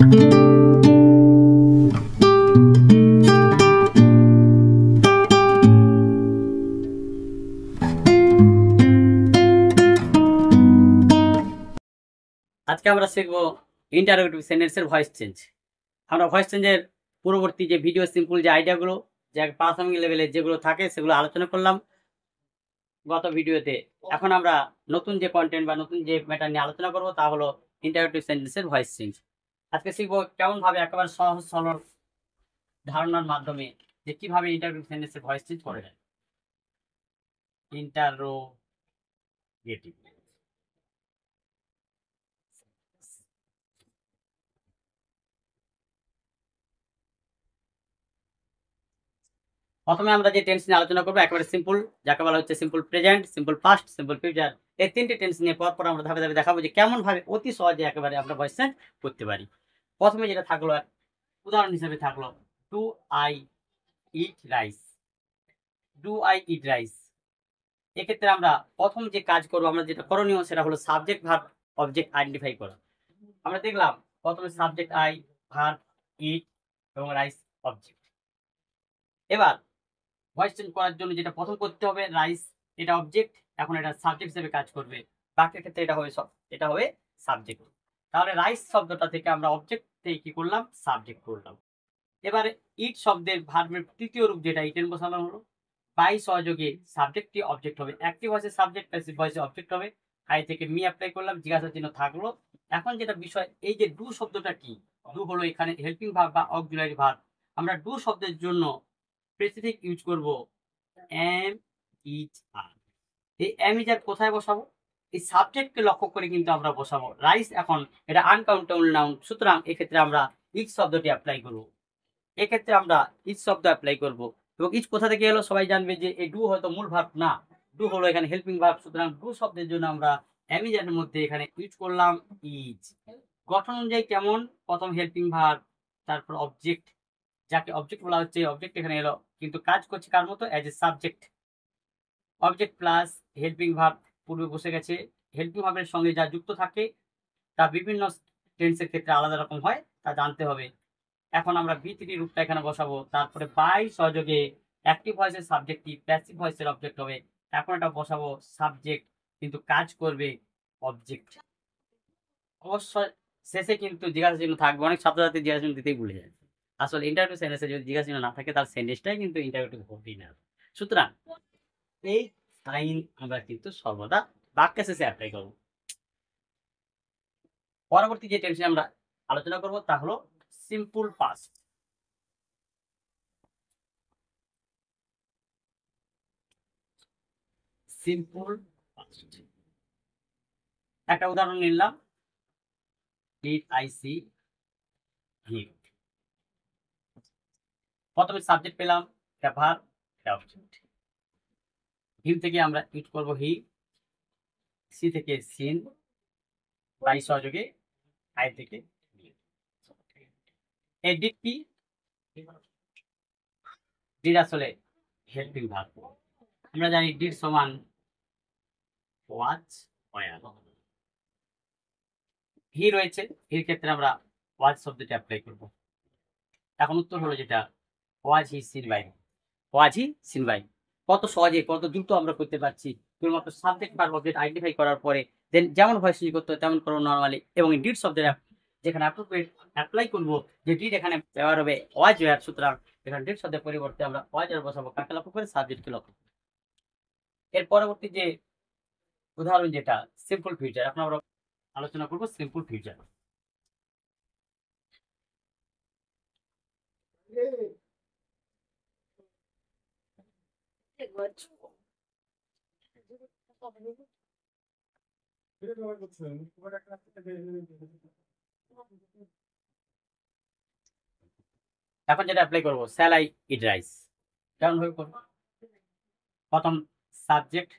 আজকে আমরা শিখবো ইন্টারোগেটিভ সেন্টেন্সের ভয়েস চেঞ্জ। আমরা ভয়েস চেঞ্জের পূর্ববর্তী যে ভিডিও সিম্পল যে আইডিয়াগুলো যে প্রাথমিক লেভেলে যেগুলো থাকে সেগুলো আলোচনা করলাম গত ভিডিওতে। এখন আমরা নতুন যে কন্টেন্ট বা নতুন যে ম্যাটার নিয়ে আলোচনা করবো তা হলো ইন্টারোগেটিভ সেন্টেন্সের ভয়েস চেঞ্জ। আজকে শিখবো কেমন ভাবে একেবারে সহজ সরল ধারণার মাধ্যমে যে কিভাবে ইন্টারোগেটিভ সেন্টেন্সের ভয়েস চেঞ্জ করে যায়। ইন্টারোগেটিভ প্রথমে আমরা যে টেন্স নিয়ে আলোচনা করবো একেবারে সিম্পল, যাকে বলা হচ্ছে simple present, simple past, simple future. এই তিনটে টেন্স নিয়ে পর আমরা ধাপে ধাপে দেখাবো যে কেমন ভাবে অতি সহজে একেবারে আমরা ভয়েস চেঞ্জ করতে পারি। প্রথমে যেটা থাকলো উদাহরণ হিসেবে থাকলো do I eat rice. Do I eat rice, এক্ষেত্রে আমরা প্রথম যে কাজ করবো, আমরা যেটা করণীয় সেটা হলো সাবজেক্ট ভার্ব অবজেক্ট আইডেন্টিফাই করা। আমরা দেখলাম প্রথমে সাবজেক্ট আই, ভার্ব ইট এবং রাইস অবজেক্ট। এবার ভয়েস চেঞ্জ করার জন্য যেটা প্রথম করতে হবে, রাইস এটা অবজেক্ট, এখন এটা সাবজেক্ট হিসেবে কাজ করবে। বাক্যের ক্ষেত্রে এটা হবে সাবজেক্ট। তাহলে রাইস শব্দটা থেকে আমরা অবজেক্ট থেকে কি করলাম, সাবজেক্ট করলাম। এবারে ইট শব্দের ভার্বের তৃতীয় রূপ যেটা ইটেন বসানো হলো, বাই সহযোগে সাবজেক্টটি অবজেক্ট হবে। অ্যাক্টিভ ভয়েসে সাবজেক্ট, প্যাসিভ ভয়েসে অবজেক্ট হবে। আই থেকে মি অ্যাপ্লাই করলাম, জিজ্ঞাসা চিহ্ন থাকলো। এখন যেটা বিষয়, এই যে ডু শব্দটা কি, ডু হলো এখানে হেল্পিং ভার্ব বা অক্সিলারি ভার্ব। আমরা ডু শব্দের জন্য স্পেসিফিক ইউজ করব এম ইজ আর। এই এম ইজ আর কোথায় বসাবো, এই সাবজেক্টকে লক্ষ্য করে কিন্তু আমরা বসাবো। রাইস এখন এটা আনকাউন্টেবল নাউন, সুতরাং এক্ষেত্রে আমরা ইজ শব্দটি অ্যাপ্লাই করব। এক্ষেত্রে আমরা ইজ শব্দ অ্যাপ্লাই করব। এবং ইজ কোথা থেকে এলো সবাই জানবে যে এই ডু হয়তো মূল ভার্ব না, ডু হলো এখানে হেল্পিং ভার্ব। সুতরাং ডু শব্দের জন্য আমরা এম ইজ এর মধ্যে এখানে ইউজ করলাম ইজ। গঠন অনুযায়ী কেমন, প্রথম হেল্পিং ভার্ব, তারপর অবজেক্ট, যাকে অবজেক্ট বলা হচ্ছে, অবজেক্ট এখানে এলো কিন্তু কাজ করছে কার মতো, as a subject. Object plus helping verb পূর্বে বসে গেছে। হেল্পিং ভার্বের সঙ্গে যা যুক্ত থাকে তা বিভিন্ন টেন্সের ক্ষেত্রে আলাদা রকম হয়, তা জানতে হবে। এখন আমরা বি3 রূপটা এখানে বসাবো। তারপরে বাই সহযোগে অ্যাক্টিভ ভয়েসের সাবজেক্টটি প্যাসিভ ভয়েসের অবজেক্ট হবে। এখন এটা বসাবো সাবজেক্ট, কিন্তু কাজ করবে অবজেক্ট। অবশ্যই শেষে কিন্তু জিজ্ঞাসা চিহ্ন থাকবে। অনেক ছাত্রছাত্রী জিজ্ঞাসা চিহ্ন দিতেই ভুলে যায়। আসলে ইন্টারভিউ সেন্টেন্সে যদি জিজ্ঞাসা চিহ্ন না থাকে তার সেন্টেন্সটাই কিন্তু ইন্টারভিউ হবেই না। সুতরাং এই সাইন আমরা কিন্তু সর্বদা বাক্য শেষে অ্যাপ্লাই করব। পরবর্তী যে টেন্স আমরা আলোচনা করব তা হলো সিম্পল পাস্ট। সিম্পল পাস্ট, একটা উদাহরণ নিলাম, ডিড আই সি হিম। প্রথমে সাবজেক্ট পেলাম, এটা ভার্ব, এটা অবজেক্ট। হিম থেকে আমরা ইউজ করব হি, সি থেকে সিন, বাই সহযোগে আই থেকে এই ডিড কি, ডিড আসলে হেল্পিং ভার্ব। আমরা জানি ডিড সমান ওয়াচ, ওয়ার। হি রয়েছে, হির ক্ষেত্রে আমরা ওয়াচ শব্দটি অ্যাপ্লাই করব। এখন উত্তর হলো যেটা was he seen by. Was he seen by. কত সহজে কত দ্রুত আমরা করতে পারছি শুধুমাত্র সাবজেক্ট ভার্ব অবজেক্ট আইডেন্টিফাই করার পরে। দেন যেমন ভয়েস চেঞ্জ করতে হয় তেমন করবো নরমালি, এবং ডিড শব্দের যেখানে অ্যাপ্রোপ্রিয়েট অ্যাপ্লাই করবো, যে ডিড এখানে ব্যবহার হবে ওয়াজ ওয়্যার। সুতরাং এখানে ডিড শব্দের পরিবর্তে আমরা ওয়াজ ওয়্যার বসাবো, কাকে লক্ষ্য করে, সাবজেক্টকে লক্ষ্য করে। এর পরবর্তী যে উদাহরণ যেটা সিম্পল ফিউচার, এখন আমরা আলোচনা করবো সিম্পল ফিউচার। এখন যেটা অ্যাপ্লাই করবো, শ্যাল আই ইট রাইস, কেমন ভাবে করবো, প্রথম সাবজেক্ট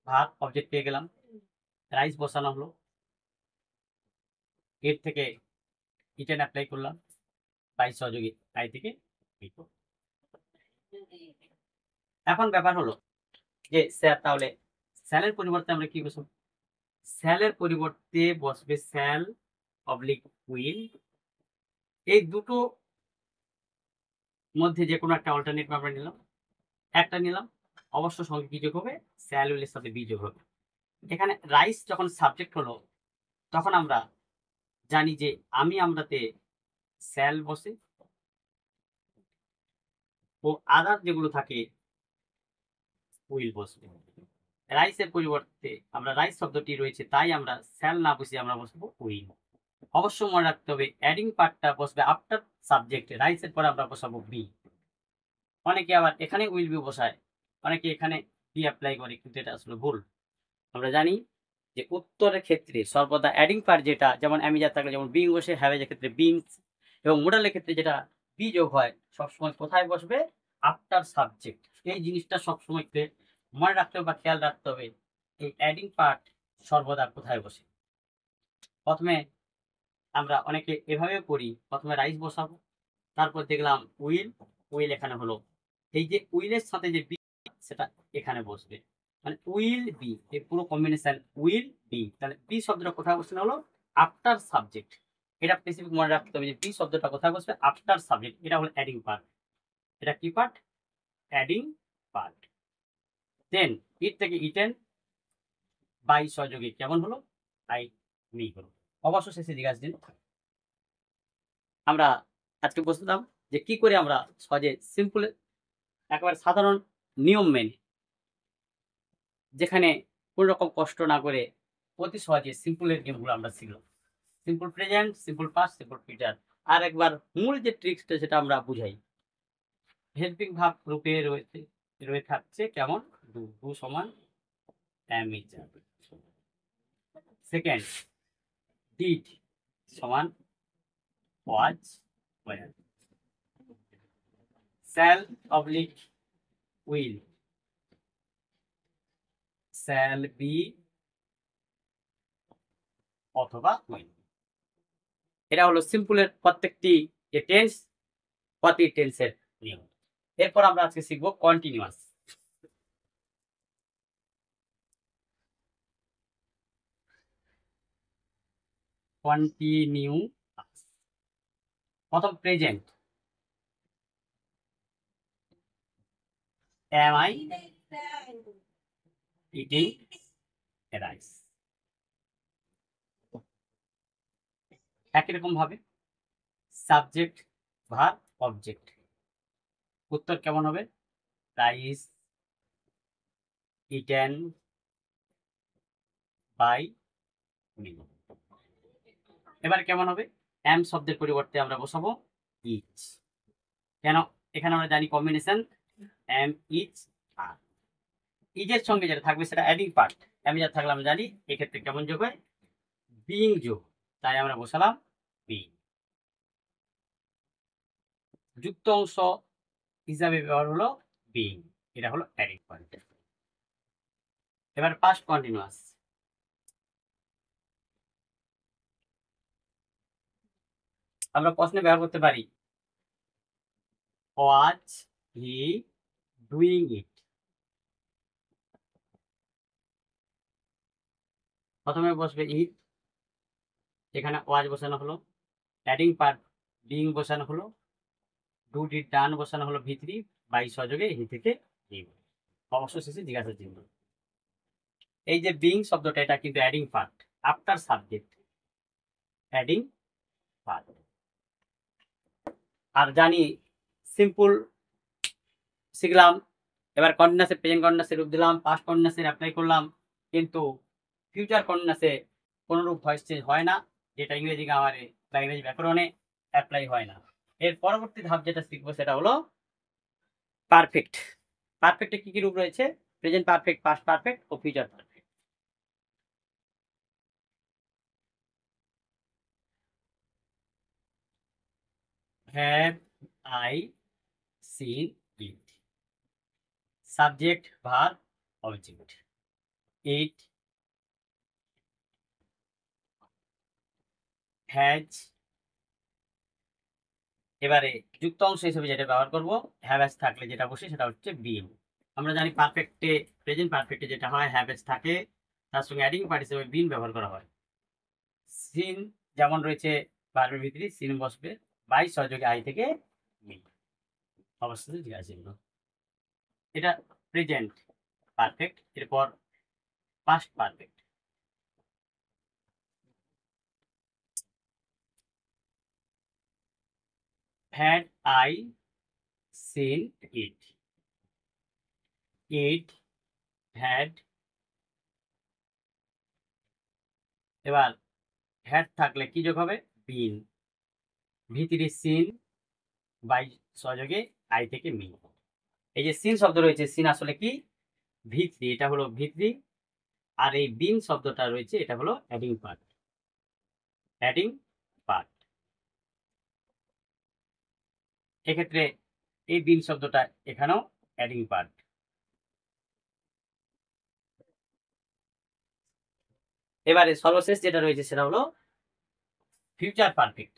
ভার্ব অবজেক্ট পেয়ে গেলাম, রাইস বসানো হলো, এর থেকে ইটেন অ্যাপ্লাই করলাম, বাই সহযোগী আই থেকে। এখন ব্যাপার হলো যে স্যার, তাহলে স্যালের পরিবর্তে আমরা কি বসবো, স্যালের পরিবর্তে বসবে স্যাল অবলিক উইল, এই দুটো মধ্যে যে কোনো একটা অল্টারনেট আমরা নিলাম, একটা নিলাম, অবশ্য সঙ্গে কি যোগ হবে? স্যাল উইলের সাথে বি যোগ হবে। এখানে রাইস যখন সাবজেক্ট হলো তখন আমরা জানি যে আমরাতে স্যাল বসে ও আদার যেগুলো থাকে উইল বসবে। রাইসের পরিবর্তে আমরা রাইস শব্দটি রয়েছে তাই আমরা স্যাল না বসে আমরা বসবো উইল। অবশ্য মনে রাখতে হবে অ্যাডিং পার্টটা বসবে আফটার সাবজেক্ট, রাইসের পরে আমরা বসাবো বি। অনেকে আবার এখানে উইল বি বসায়, অনেকে এখানে বি অ্যাপ্লাই করে, কিন্তু এটা আসলে ভুল। আমরা জানি যে উত্তরের ক্ষেত্রে সর্বদা অ্যাডিং পার্ট যেটা, যেমন অ্যামিজার থাকলে যেমন বিং বসে, হ্যাভেজের ক্ষেত্রে বিংস, এবং মোডালের ক্ষেত্রে যেটা বি যোগ হয় সবসময় কোথায় বসবে? After subject. এই জিনিসটা সবসময় মনে রাখতে হবে বা খেয়াল রাখতে হবে, এই অ্যাডিং পার্ট সর্বদা কোথায় বসে। প্রথমে আমরা অনেকে এভাবে করি, প্রথমে রাইস বসাবো, তারপর দেখলাম উইল এখানে হলো, এই যে উইলের সাথে যে বি সেটা এখানে বসবে, মানে উইল বি, এই পুরো কম্বিনেশন উইল বি। তাহলে বি শব্দটা কোথায় বসে হলো? After subject. এটা স্পেসিফিক মনে রাখতে হবে যে বি শব্দটা কোথায় বসবে? After subject. এটা হলো অ্যাডিং পার্ট। এটা কি part? Adding part. Then it থেকে ইটেন বাই সহযোগে কেমন হলো? আই মি হলো। অবশ্য শেষে জিজ্ঞাসা দিন। আমরা আজকে বলছিলাম যে কি করে আমরা সহজে সিম্পল একেবারে সাধারণ নিয়ম মেনে, যেখানে কোন রকম কষ্ট না করে অতি সহজে সিম্পলের গেমগুলো আমরা শিখলাম। Simple present, simple past, simple future. আর একবার মূল যে ট্রিক্সটা সেটা আমরা বুঝাই। হেল্পিং ভার্ব রূপে রয়ে থাকছে কেমন? ডু সমান am is। সেকেন্ড, ডিড সমান was were. Shall oblique will, shall be অথবা উইল। এটা হলো সিম্পলের প্রত্যেকটি যে টেন্স, প্রতি টেন্সের নিয়ম। এরপর আমরা আজকে শিখবো কন্টিনিউয়াস। কন্টিনিউয়াস। প্রথম present, am I eating rice? একই রকম ভাবে সাবজেক্ট ভার্ব অবজেক্ট, উত্তর কেমন হবে? Rice eaten by me. এবার কেমন হবে? এম শব্দের পরিবর্তে আমরা বসাবো ইচ। কেন? এখানে আমরা জানি কম্বিনেশন এম ইচ আর। ইজের সঙ্গে যেটা থাকবে সেটা অ্যাডিং পার্ট, এম যা থাকলে আমরা জানি এক্ষেত্রে কেমন যোগ হয়? বিং যোগ, তাই আমরা বসালাম বিং। যুক্ত অংশ হিসাবে ব্যবহার হলো বিং, এটা হলো অ্যাডিং পার্ট। এবার পাস্ট কন্টিনিউয়াস। আমরা প্রশ্নে ব্যবহার করতে পারি ওয়াজ হি ডুইং ইট। প্রথমে বসবে ইট, এখানে ওয়াজ বসানো হলো, অ্যাডিং পার্ট বিং বসানো হলো, ডু ডিড ডান বসানো হলো ভিতরি বাই সহযোগে হি থেকে হি। অবশ্য শেষে জিজ্ঞাসা চিহ্ন। এই যে বিং শব্দটা এটা কিন্তু adding part after subject, adding part. আর জানি সিম্পল শিখলাম, এবার কন্টিনিউয়াসে প্রেজেন্ট কন্টিনিউয়াসে রূপ দিলাম, পাস্ট কন্টিনিউয়াসে অ্যাপ্লাই করলাম, কিন্তু ফিউচার কন্টিনিউয়াসে কোনরূপ ভয়েস চেঞ্জ হয় না, যেটা ইংরেজি গ্রামারে বা ইংরেজি ব্যাকরণে অ্যাপ্লাই হয় না। এর পরবর্তী ধাপ যেটা শিখবো সেটা হলো পারফেক্ট। পারফেক্টে কি কি রূপ রয়েছে? প্রেজেন্ট পারফেক্ট, পাস্ট পারফেক্ট ও future perfect. Have I seen it, subject verb object, it has. এবারে যুক্ত অংশ হিসেবে যেটা ব্যবহার করবো, হ্যাভেজ থাকলে যেটা বসে সেটা হচ্ছে বিন। আমরা জানি পারফেক্টে প্রেজেন্ট পারফেক্টে যেটা হয় হ্যাভেজ থাকে, তার সঙ্গে অ্যাডিং পার্ট হিসেবে বিন ব্যবহার করা হয়। সিন যেমন রয়েছে ভার্বের ভিতরে সিন বসবে বাই সহযোগে আই থেকে মি অবস্থা ঠিক আছে এগুলো। এটা প্রেজেন্ট পারফেক্ট, এরপর past perfect. Had I seen it, it had, এবার হ্যাড থাকলে কি যোগ হবে বিন, ভিতরি সিন বাই সহযোগে আই থেকে মি। এই যে সিন শব্দ রয়েছে, সিন আসলে কি ভিতরি, এটা হলো ভিতরি, আর এই বিন শব্দটা রয়েছে এটা হলো অ্যাডিং পার্ট, অ্যাডিং পার্ট। এক্ষেত্রে এই বিন শব্দটা এখানেও অ্যাডিং পার্ট। এবারে সর্বশেষ যেটা রয়েছে সেটা হলো future perfect.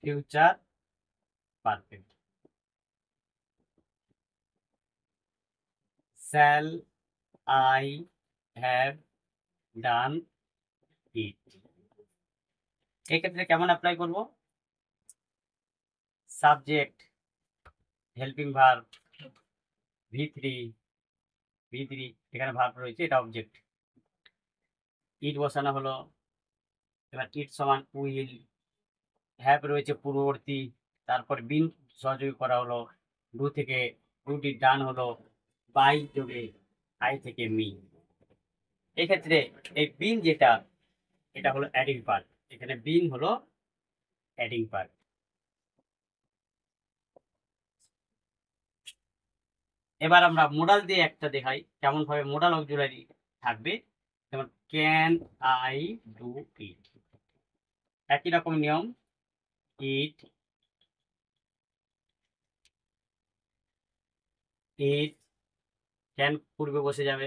Future perfect, shall I have done it। এক্ষেত্রে কেমন অ্যাপ্লাই করব, সাবজেক্ট, হেল্পিং ভার্ব, ভি3, এখানে ভার্ব রয়েছে, এটা অবজেক্ট, ইট বসানো হলো, এবার ইট সমান উইল, হ্যাভ রয়েছে পূর্ববর্তী, তারপর বিন সহযোগী করা হলো, ডু থেকে ডুটি ডান হলো, বাই যোগে আই থেকে মি। এক্ষেত্রে এই বিন যেটা এটা হলো অ্যাডিং পার্ট, এখানে বিন হলো অ্যাডিং পার্ট। এবার আমরা মোডাল দিয়ে একটা দেখাই কেমন ভাবে মোডাল অক্সিলারি থাকবে, যেমন ক্যান আই ডু ইট, একই রকম নিয়ম, ইট, ইট, ক্যান পূর্বে বসে যাবে,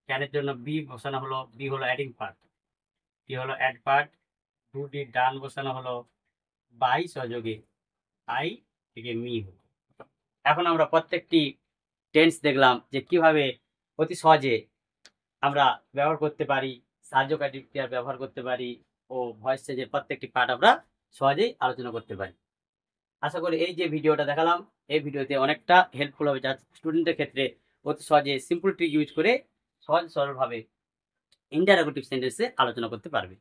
ক্যানের জন্য বি বসানো হলো, বি হলো অ্যাডিং পার্ট, বি হলো অ্যাড পার্ট, ডুটি ডান বসানো হলো, বাই সহযোগে আই থেকে মি হলো। এখন আমরা প্রত্যেকটি টেন্স দেখলাম যে কিভাবে অতি সহজে আমরা ব্যবহার করতে পারি, সাহায্যকারী ক্রিয়ার ব্যবহার করতে পারি, ও ভয়েস চেঞ্জের প্রত্যেকটি পার্ট আমরা সহজেই আলোচনা করতে পারি। আশা করি এই যে ভিডিওটা দেখালাম এই ভিডিওতে অনেকটা হেল্পফুল হবে, যা স্টুডেন্টদের ক্ষেত্রে অতি সহজে সিম্পল ট্রিক ইউজ করে সহজ সরলভাবে ইন্টারোগেটিভ সেন্টেন্সে আলোচনা করতে পারবে।